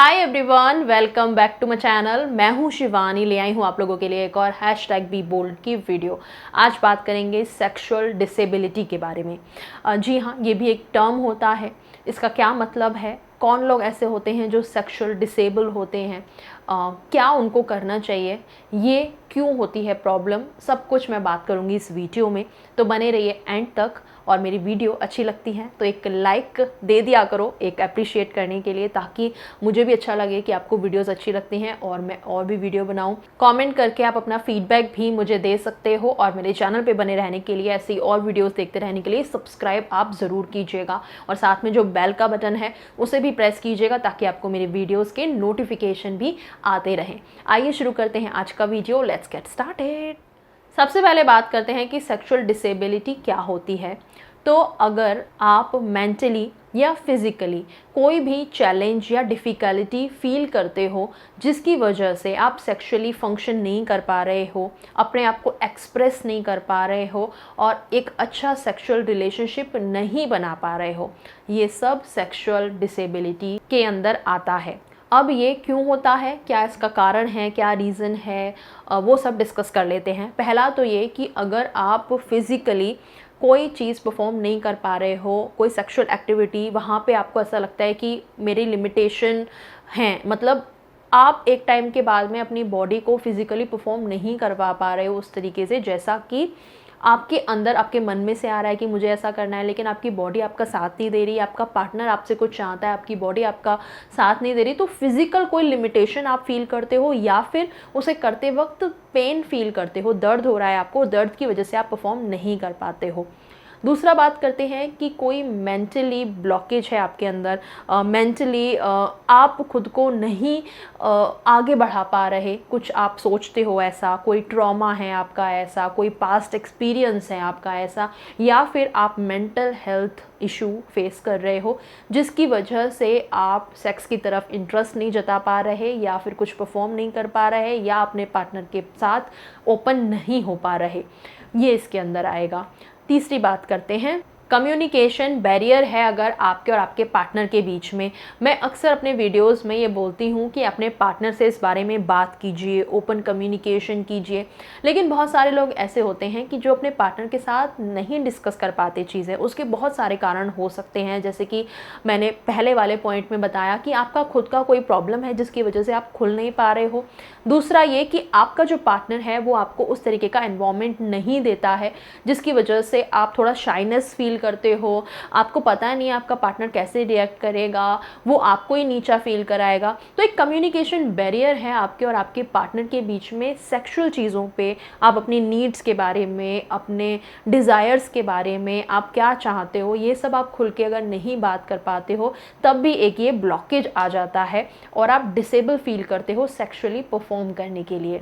Hi everyone, welcome back to my channel. मैं हूं शिवानी, ले आई हूं आप लोगों के लिए एक और #BeBold की वीडियो। आज बात करेंगे सेक्सुअल डिसेबिलिटी के बारे में। जी हाँ, ये भी एक टर्म होता है। इसका क्या मतलब है, कौन लोग ऐसे होते हैं जो सेक्सुअल डिसेबल होते हैं, क्या उनको करना चाहिए, ये क्यों होती है प्रॉब्लम, सब कुछ मैं बात करूँगी इस वीडियो में। तो बने रहिए एंड तक। और मेरी वीडियो अच्छी लगती है तो एक लाइक दे दिया करो, एक अप्रिशिएट करने के लिए, ताकि मुझे भी अच्छा लगे कि आपको वीडियोस अच्छी लगती हैं और मैं और भी वीडियो बनाऊं। कमेंट करके आप अपना फीडबैक भी मुझे दे सकते हो। और मेरे चैनल पे बने रहने के लिए, ऐसी और वीडियोस देखते रहने के लिए सब्सक्राइब आप ज़रूर कीजिएगा और साथ में जो बेल का बटन है उसे भी प्रेस कीजिएगा, ताकि आपको मेरे वीडियोज़ के नोटिफिकेशन भी आते रहें। आइए शुरू करते हैं आज का वीडियो। Let's get started. सबसे पहले बात करते हैं कि सेक्सुअल डिसेबिलिटी क्या होती है। तो अगर आप मेंटली या फिज़िकली कोई भी चैलेंज या डिफ़िकल्टी फील करते हो, जिसकी वजह से आप सेक्सुअली फंक्शन नहीं कर पा रहे हो, अपने आप को एक्सप्रेस नहीं कर पा रहे हो और एक अच्छा सेक्सुअल रिलेशनशिप नहीं बना पा रहे हो, ये सब सेक्सुअल डिसेबिलिटी के अंदर आता है। अब ये क्यों होता है, क्या इसका कारण है, क्या रीज़न है, वो सब डिस्कस कर लेते हैं। पहला तो ये कि अगर आप फिज़िकली कोई चीज़ परफॉर्म नहीं कर पा रहे हो, कोई सेक्सुअल एक्टिविटी, वहाँ पे आपको ऐसा लगता है कि मेरी लिमिटेशन हैं, मतलब आप एक टाइम के बाद में अपनी बॉडी को फिज़िकली परफॉर्म नहीं कर पा रहे हो उस तरीके से जैसा कि आपके अंदर, आपके मन में से आ रहा है कि मुझे ऐसा करना है, लेकिन आपकी बॉडी आपका साथ नहीं दे रही, आपका पार्टनर आपसे कुछ चाहता है, आपकी बॉडी आपका साथ नहीं दे रही, तो फिज़िकल कोई लिमिटेशन आप फील करते हो या फिर उसे करते वक्त पेन फील करते हो, दर्द हो रहा है आपको, दर्द की वजह से आप परफॉर्म नहीं कर पाते हो। दूसरा बात करते हैं कि कोई मेंटली ब्लॉकेज है आपके अंदर, मेंटली आप खुद को नहीं आगे बढ़ा पा रहे, कुछ आप सोचते हो ऐसा, कोई ट्रॉमा है आपका ऐसा, कोई पास्ट एक्सपीरियंस है आपका ऐसा, या फिर आप मेंटल हेल्थ इशू फेस कर रहे हो जिसकी वजह से आप सेक्स की तरफ इंटरेस्ट नहीं जता पा रहे या फिर कुछ परफॉर्म नहीं कर पा रहे या अपने पार्टनर के साथ ओपन नहीं हो पा रहे, ये इसके अंदर आएगा। तीसरी बात करते हैं, कम्युनिकेशन बैरियर है अगर आपके और आपके पार्टनर के बीच में। मैं अक्सर अपने वीडियोस में ये बोलती हूँ कि अपने पार्टनर से इस बारे में बात कीजिए, ओपन कम्युनिकेशन कीजिए, लेकिन बहुत सारे लोग ऐसे होते हैं कि जो अपने पार्टनर के साथ नहीं डिस्कस कर पाते चीज़ें। उसके बहुत सारे कारण हो सकते हैं, जैसे कि मैंने पहले वाले पॉइंट में बताया कि आपका खुद का कोई प्रॉब्लम है जिसकी वजह से आप खुल नहीं पा रहे हो। दूसरा ये कि आपका जो पार्टनर है वो आपको उस तरीके का एनवायरनमेंट नहीं देता है जिसकी वजह से आप थोड़ा शाइनेस फील करते हो, आपको पता नहीं आपका पार्टनर कैसे रिएक्ट करेगा, वो आपको ही नीचा फील कराएगा। तो एक कम्युनिकेशन बैरियर है आपके और आपके पार्टनर के बीच में सेक्सुअल चीज़ों पे। आप अपनी नीड्स के बारे में, अपने डिज़ायर्स के बारे में, आप क्या चाहते हो, ये सब आप खुल के अगर नहीं बात कर पाते हो, तब भी एक ये ब्लॉकेज आ जाता है और आप डिसेबल फील करते हो सेक्सुअली परफॉर्म करने के लिए।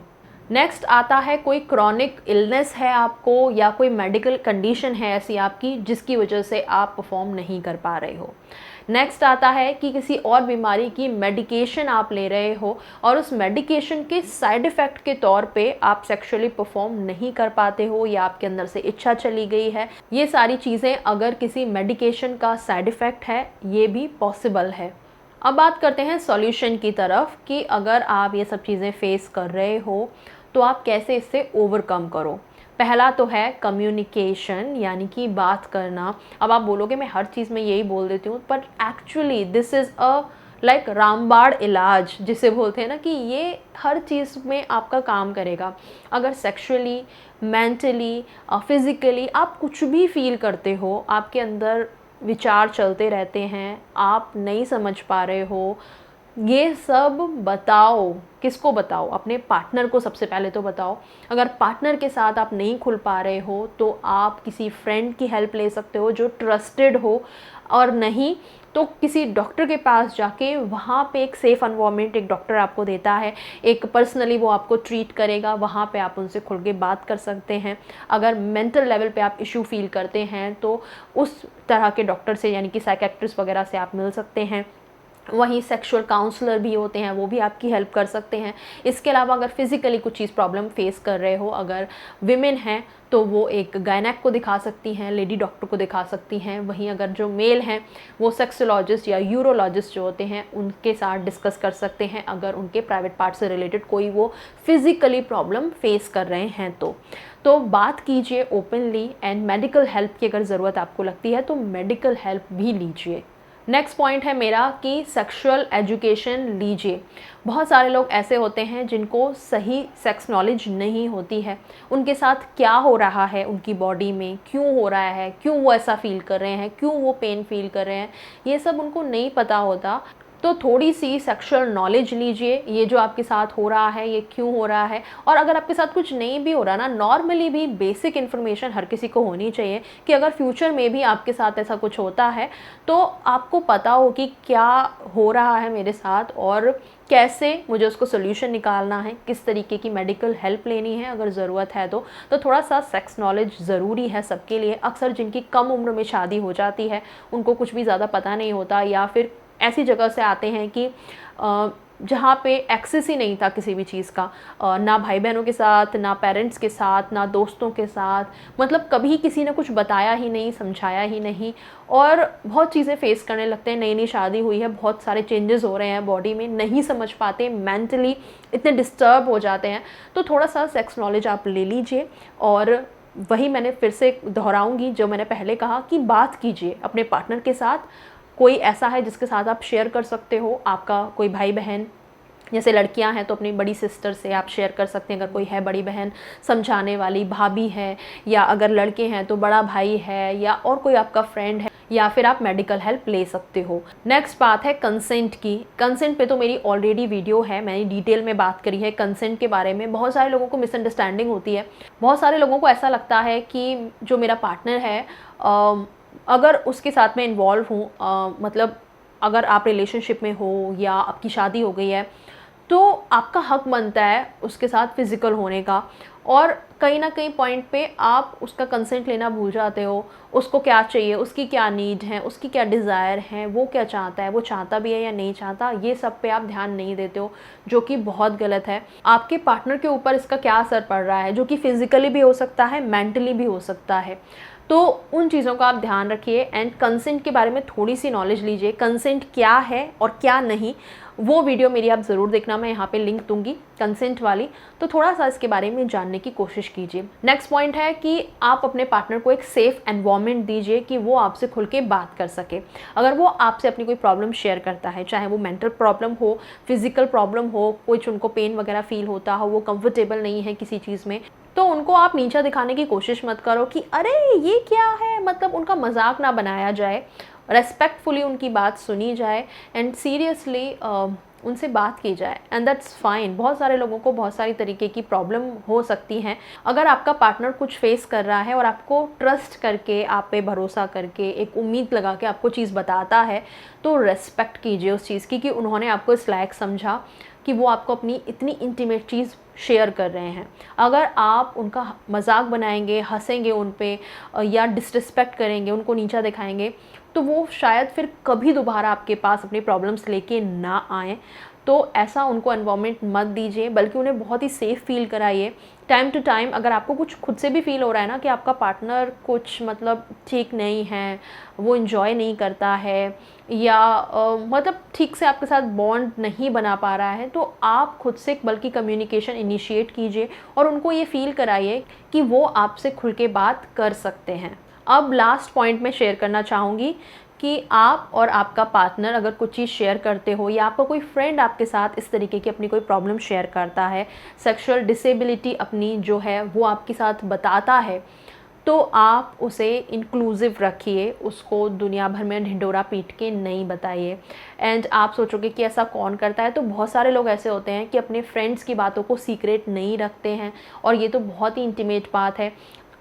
नेक्स्ट आता है, कोई क्रॉनिक इलनेस है आपको या कोई मेडिकल कंडीशन है ऐसी आपकी जिसकी वजह से आप परफॉर्म नहीं कर पा रहे हो। नेक्स्ट आता है कि किसी और बीमारी की मेडिकेशन आप ले रहे हो और उस मेडिकेशन के साइड इफ़ेक्ट के तौर पे आप सेक्सुअली परफॉर्म नहीं कर पाते हो या आपके अंदर से इच्छा चली गई है। ये सारी चीज़ें अगर किसी मेडिकेशन का साइड इफ़ेक्ट है, ये भी पॉसिबल है। अब बात करते हैं सॉल्यूशन की तरफ कि अगर आप ये सब चीज़ें फेस कर रहे हो तो आप कैसे इससे ओवरकम करो। पहला तो है कम्युनिकेशन, यानी कि बात करना। अब आप बोलोगे मैं हर चीज़ में यही बोल देती हूँ, पर actually this is a like रामबाण इलाज जिसे बोलते हैं ना, कि ये हर चीज़ में आपका काम करेगा। अगर सेक्सुअली, मेंटली, फिज़िकली आप कुछ भी फील करते हो, आपके अंदर विचार चलते रहते हैं, आप नहीं समझ पा रहे हो, ये सब बताओ। किसको बताओ? अपने पार्टनर को सबसे पहले तो बताओ। अगर पार्टनर के साथ आप नहीं खुल पा रहे हो तो आप किसी फ्रेंड की हेल्प ले सकते हो जो ट्रस्टेड हो, और नहीं तो किसी डॉक्टर के पास जाके, वहाँ पे एक सेफ़ एनवायरनमेंट एक डॉक्टर आपको देता है, एक पर्सनली वो आपको ट्रीट करेगा, वहाँ पे आप उनसे खुल के बात कर सकते हैं। अगर मेंटल लेवल पे आप इशू फील करते हैं तो उस तरह के डॉक्टर से, यानी कि साइकेट्रिस्ट वगैरह से आप मिल सकते हैं। वहीं सेक्सुअल काउंसलर भी होते हैं, वो भी आपकी हेल्प कर सकते हैं। इसके अलावा अगर फिज़िकली कुछ चीज़ प्रॉब्लम फेस कर रहे हो, अगर विमेन हैं तो वो एक गायनेक को दिखा सकती हैं, लेडी डॉक्टर को दिखा सकती हैं। वहीं अगर जो मेल हैं वो सेक्सोलॉजिस्ट या यूरोलॉजिस्ट जो होते हैं उनके साथ डिस्कस कर सकते हैं, अगर उनके प्राइवेट पार्ट से रिलेटेड कोई वो फिज़िकली प्रॉब्लम फेस कर रहे हैं तो बात कीजिए ओपनली। एंड मेडिकल हेल्प की अगर ज़रूरत आपको लगती है तो मेडिकल हेल्प भी लीजिए। नेक्स्ट पॉइंट है मेरा कि सेक्सुअल एजुकेशन लीजिए। बहुत सारे लोग ऐसे होते हैं जिनको सही सेक्स नॉलेज नहीं होती है, उनके साथ क्या हो रहा है उनकी बॉडी में, क्यों हो रहा है, क्यों वो ऐसा फील कर रहे हैं, क्यों वो पेन फील कर रहे हैं, ये सब उनको नहीं पता होता। तो थोड़ी सी सेक्सुअल नॉलेज लीजिए, ये जो आपके साथ हो रहा है ये क्यों हो रहा है। और अगर आपके साथ कुछ नहीं भी हो रहा ना, नॉर्मली भी बेसिक इन्फॉर्मेशन हर किसी को होनी चाहिए कि अगर फ्यूचर में भी आपके साथ ऐसा कुछ होता है तो आपको पता हो कि क्या हो रहा है मेरे साथ और कैसे मुझे उसको सोल्यूशन निकालना है, किस तरीके की मेडिकल हेल्प लेनी है अगर ज़रूरत है तो थोड़ा सा सेक्स नॉलेज ज़रूरी है सबके लिए। अक्सर जिनकी कम उम्र में शादी हो जाती है उनको कुछ भी ज़्यादा पता नहीं होता, या फिर ऐसी जगह से आते हैं कि जहाँ पे एक्सेस ही नहीं था किसी भी चीज़ का, ना भाई बहनों के साथ, ना पेरेंट्स के साथ, ना दोस्तों के साथ, मतलब कभी किसी ने कुछ बताया ही नहीं, समझाया ही नहीं, और बहुत चीज़ें फेस करने लगते हैं। नई नई शादी हुई है, बहुत सारे चेंजेस हो रहे हैं बॉडी में, नहीं समझ पाते, मेंटली इतने डिस्टर्ब हो जाते हैं। तो थोड़ा सा सेक्स नॉलेज आप ले लीजिए। और वही मैंने फिर से दोहराऊंगी जो मैंने पहले कहा कि बात कीजिए अपने पार्टनर के साथ। कोई ऐसा है जिसके साथ आप शेयर कर सकते हो, आपका कोई भाई बहन, जैसे लड़कियां हैं तो अपनी बड़ी सिस्टर से आप शेयर कर सकते हैं, अगर कोई है बड़ी बहन समझाने वाली, भाभी है, या अगर लड़के हैं तो बड़ा भाई है, या और कोई आपका फ्रेंड है, या फिर आप मेडिकल हेल्प ले सकते हो। नेक्स्ट बात है कंसेंट की। कंसेंट पे तो मेरी ऑलरेडी वीडियो है, मैंने डिटेल में बात करी है कंसेंट के बारे में। बहुत सारे लोगों को मिसअंडरस्टैंडिंग होती है, बहुत सारे लोगों को ऐसा लगता है कि जो मेरा पार्टनर है अगर उसके साथ में इन्वॉल्व हूँ, मतलब अगर आप रिलेशनशिप में हो या आपकी शादी हो गई है तो आपका हक बनता है उसके साथ फिज़िकल होने का, और कहीं ना कहीं पॉइंट पे आप उसका कंसेंट लेना भूल जाते हो। उसको क्या चाहिए, उसकी क्या नीड है, उसकी क्या डिज़ायर है, वो क्या चाहता है, वो चाहता भी है या नहीं चाहता, ये सब पे आप ध्यान नहीं देते हो, जो कि बहुत गलत है। आपके पार्टनर के ऊपर इसका क्या असर पड़ रहा है, जो कि फिज़िकली भी हो सकता है, मेंटली भी हो सकता है। तो उन चीज़ों का आप ध्यान रखिए। एंड कंसेंट के बारे में थोड़ी सी नॉलेज लीजिए, कंसेंट क्या है और क्या नहीं, वो वीडियो मेरी आप ज़रूर देखना, मैं यहाँ पे लिंक दूंगी कंसेंट वाली, तो थोड़ा सा इसके बारे में जानने की कोशिश कीजिए। नेक्स्ट पॉइंट है कि आप अपने पार्टनर को एक सेफ एनवायरनमेंट दीजिए कि वो आपसे खुल के बात कर सके। अगर वो आपसे अपनी कोई प्रॉब्लम शेयर करता है, चाहे वो मेंटल प्रॉब्लम हो, फिजिकल प्रॉब्लम हो, कुछ उनको पेन वगैरह फील होता हो, वो कंफर्टेबल नहीं है किसी चीज़ में, तो उनको आप नीचा दिखाने की कोशिश मत करो कि अरे ये क्या है, मतलब उनका मजाक ना बनाया जाए। रेस्पेक्टफुली उनकी बात सुनी जाए एंड सीरियसली उनसे बात की जाए, एंड दैट्स फाइन। बहुत सारे लोगों को बहुत सारी तरीके की प्रॉब्लम हो सकती हैं। अगर आपका पार्टनर कुछ फेस कर रहा है और आपको ट्रस्ट करके, आप पे भरोसा करके, एक उम्मीद लगा के आपको चीज़ बताता है, तो रेस्पेक्ट कीजिए उस चीज़ की कि उन्होंने आपको इस लायक समझा कि वो आपको अपनी इतनी इंटीमेट चीज़ शेयर कर रहे हैं। अगर आप उनका मजाक बनाएंगे, हंसेंगे उन पे, या डिसरिस्पेक्ट करेंगे, उनको नीचा दिखाएंगे, तो वो शायद फिर कभी दोबारा आपके पास अपनी प्रॉब्लम्स लेके ना आएँ। तो ऐसा उनको एनवायरनमेंट मत दीजिए, बल्कि उन्हें बहुत ही सेफ़ फील कराइए। टाइम टू टाइम अगर आपको कुछ खुद से भी फील हो रहा है ना कि आपका पार्टनर कुछ मतलब ठीक नहीं है, वो इन्जॉय नहीं करता है, या मतलब ठीक से आपके साथ बॉन्ड नहीं बना पा रहा है, तो आप खुद से बल्कि कम्युनिकेशन इनिशिएट कीजिए और उनको ये फील कराइए कि वो आपसे खुल के बात कर सकते हैं। अब लास्ट पॉइंट में शेयर करना चाहूँगी कि आप और आपका पार्टनर अगर कुछ चीज़ शेयर करते हो, या आपका कोई फ्रेंड आपके साथ इस तरीके की अपनी कोई प्रॉब्लम शेयर करता है, सेक्सुअल डिसेबिलिटी अपनी जो है वो आपके साथ बताता है, तो आप उसे इंक्लूसिव रखिए, उसको दुनिया भर में ढिंढोरा पीट के नहीं बताइए। एंड आप सोचोगे कि ऐसा कौन करता है, तो बहुत सारे लोग ऐसे होते हैं कि अपने फ्रेंड्स की बातों को सीक्रेट नहीं रखते हैं, और ये तो बहुत ही इंटीमेट बात है।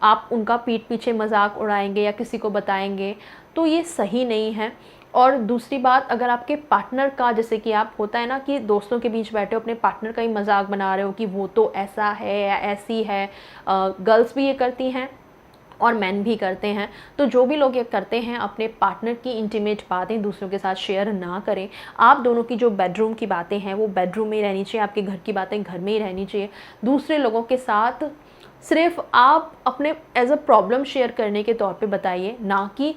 आप उनका पीठ पीछे मजाक उड़ाएंगे या किसी को बताएंगे, तो ये सही नहीं है। और दूसरी बात, अगर आपके पार्टनर का, जैसे कि आप होता है ना कि दोस्तों के बीच बैठे हो, अपने पार्टनर का ही मजाक बना रहे हो कि वो तो ऐसा है या ऐसी है, गर्ल्स भी ये करती हैं, और मेन भी करते हैं। तो जो भी लोग ये करते हैं अपने पार्टनर की इंटीमेट बातें दूसरों के साथ शेयर ना करें। आप दोनों की जो बेडरूम की बातें हैं वो बेडरूम में ही रहनी चाहिए, आपके घर की बातें घर में ही रहनी चाहिए। दूसरे लोगों के साथ सिर्फ आप अपने एज अ प्रॉब्लम शेयर करने के तौर पे बताइए, ना कि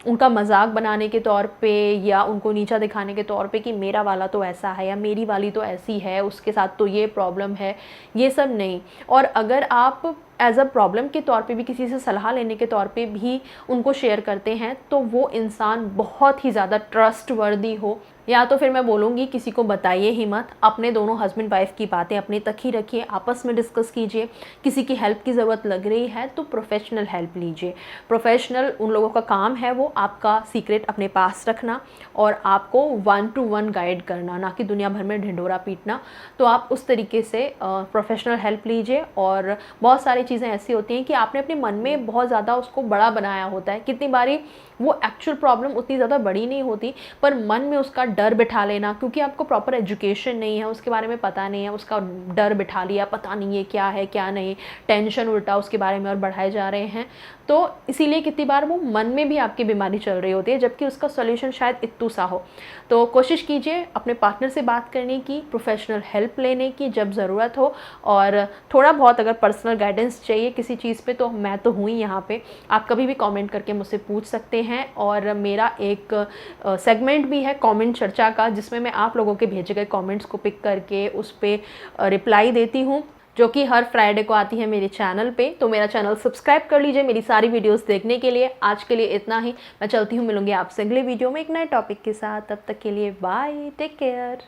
उनका मजाक बनाने के तौर पे या उनको नीचा दिखाने के तौर पे कि मेरा वाला तो ऐसा है या मेरी वाली तो ऐसी है, उसके साथ तो ये प्रॉब्लम है, ये सब नहीं। और अगर आप एज अ प्रॉब्लम के तौर पे भी किसी से सलाह लेने के तौर पे भी उनको शेयर करते हैं तो वो इंसान बहुत ही ज़्यादा ट्रस्टवर्दी हो, या तो फिर मैं बोलूँगी किसी को बताइए ही मत। अपने दोनों हस्बैंड वाइफ की बातें अपने तक ही रखिए, आपस में डिस्कस कीजिए। किसी की हेल्प की ज़रूरत लग रही है तो प्रोफेशनल हेल्प लीजिए। प्रोफेशनल उन लोगों का काम है वो आपका सीक्रेट अपने पास रखना और आपको 1 to 1 गाइड करना, ना कि दुनिया भर में ढिंढोरा पीटना। तो आप उस तरीके से प्रोफेशनल हेल्प लीजिए। और बहुत सारी चीज़ें ऐसी होती हैं कि आपने अपने मन में बहुत ज़्यादा उसको बड़ा बनाया होता है। कितनी बारी वो एक्चुअल प्रॉब्लम उतनी ज़्यादा बड़ी नहीं होती, पर मन में उसका डर बिठा लेना, क्योंकि आपको प्रॉपर एजुकेशन नहीं है, उसके बारे में पता नहीं है, उसका डर बिठा लिया, पता नहीं है क्या नहीं, टेंशन उल्टा उसके बारे में और बढ़ाए जा रहे हैं। तो इसीलिए कितनी बार वो मन में भी आपकी बीमारी चल रही होती है, जबकि उसका सॉल्यूशन शायद इत्तू सा हो। तो कोशिश कीजिए अपने पार्टनर से बात करने की, प्रोफेशनल हेल्प लेने की जब ज़रूरत हो। और थोड़ा बहुत अगर पर्सनल गाइडेंस चाहिए किसी चीज़ पे तो मैं तो हूँ ही यहाँ पे, आप कभी भी कमेंट करके मुझसे पूछ सकते हैं। और मेरा एक सेगमेंट भी है कमेंट चर्चा का, जिसमें मैं आप लोगों के भेजे गए कमेंट्स को पिक करके उस पर रिप्लाई देती हूँ, जो कि हर फ्राइडे को आती है मेरे चैनल पे। तो मेरा चैनल सब्सक्राइब कर लीजिए मेरी सारी वीडियोस देखने के लिए। आज के लिए इतना ही, मैं चलती हूँ, मिलूंगी आपसे अगले वीडियो में एक नए टॉपिक के साथ। तब तक के लिए बाय, टेक केयर।